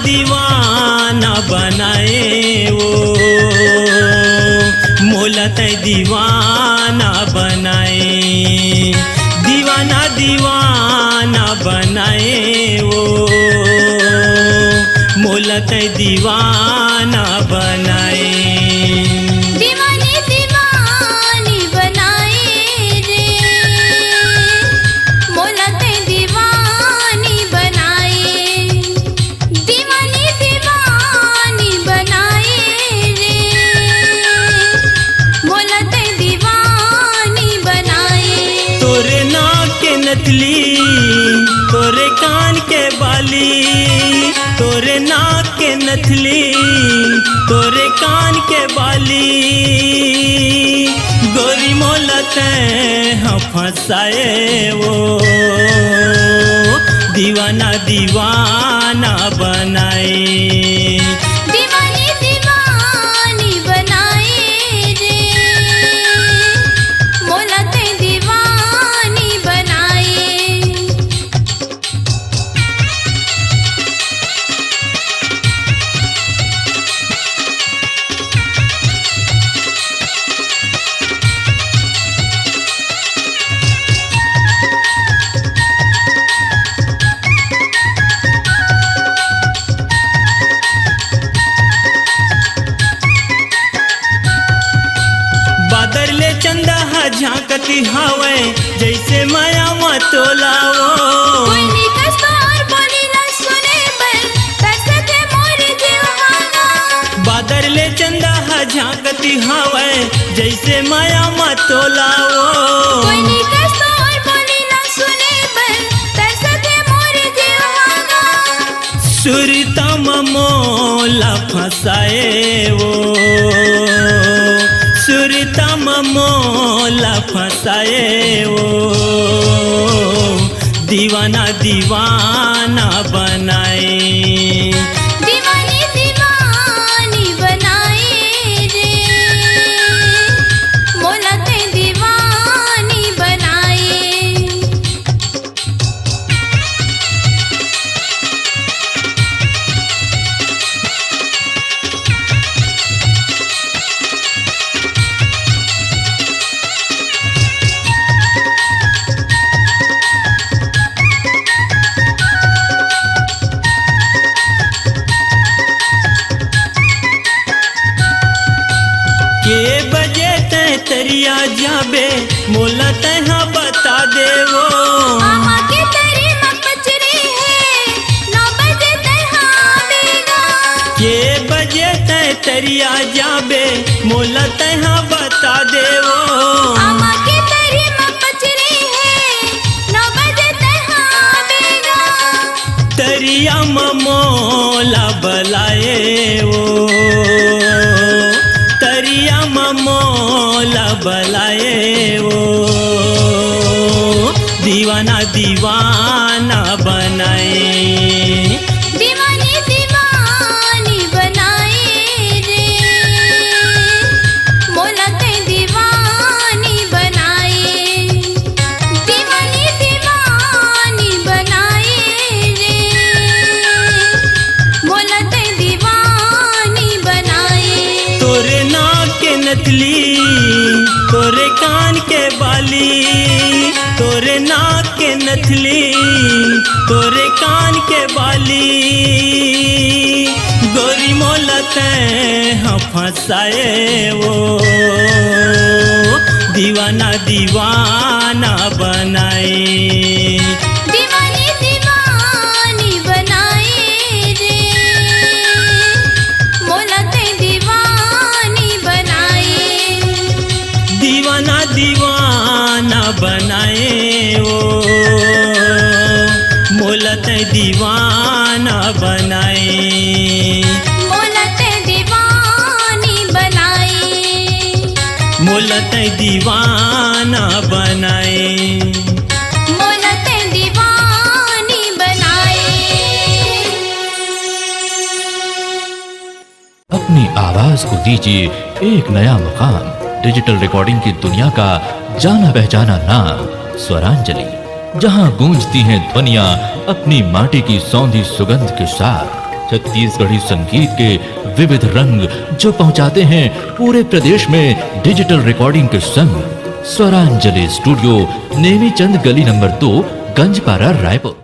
दीवाना बनाए वो मोला तय दीवाना बनाए दीवाना दीवाना बनाए वो मोला तय दीवाना बनाए दीवानी दीवानी बनाए रे मोला ते दीवानी बनाए दीवानी दीवानी बनाए रे मोला ते दीवानी बनाए तोरे नाक के नथली तोरे कान के बाली तोरे नाक के नथली तोरे कान के बाली गोरी मोला तैं फंसाए वो दीवाना दीवाना बनाए दीवानी दीवानी बनाए रे मोला ते दीवानी बनाए बादर ले चंदा झांकती हवे जैसे माया मतोलाओ कोई निकस और बोली न सुने पर तरसते मोर जीवाना बादर ले चंदा झांकती हवे जैसे माया मतोलाओ कोई निकस और बोली न सुने पर तरसते मोर जीवाना सुरता मोला फंसाए वो सुरता मोला फंसाए वो दीवाना दीवाना बनाए दीवानी दीवानी बनाए रे मोला ते दीवानी बनाए के बजे तय तरिया जाबे मोला तहाँ बता दे वो मामा के तेरी मपचरी है 9 बजे तहावेगा के बजे तय तरिया जाबे मोला तहाँ बता दे वो मामा के तेरी मपचरी है 9 बजे तहावेगा तरिया मोला बलाए वो तरिया मोला बलाए वो दीवाना दीवाना बनाए दीवानी दीवानी बनाए रे मोला ते दीवानी बनाए दीवानी दीवानी बनाए रे मोला ते दीवानी बनाए तोरे नाक के नथली तोरे कान के बाली तोरे नाक के नथली तोरे कान के बाली गोरी मोला तैं फंसाए वो दीवाना दीवाना बनाए दीवानी दीवानी बनाए रे मोला ते दीवानी बनाए दीवाना दीवाना बनाए वो मोला तैं दीवाना बनाए मोला ते दीवानी बनाए मोला तैं दीवाना बनाए मोला ते दीवानी बनाए अपनी आवाज को दीजिए एक नया मुकाम। डिजिटल रिकॉर्डिंग की दुनिया का जाना पहचाना नाम स्वरांजलि, जहां गूंजती हैं ध्वनियां अपनी माटी की सौंधी सुगंध के साथ। छत्तीसगढ़ी संगीत के विविध रंग जो पहुंचाते हैं पूरे प्रदेश में डिजिटल रिकॉर्डिंग के संग। स्वरांजलि स्टूडियो, नेमी चंद गली नंबर 2, गंजपारा, रायपुर।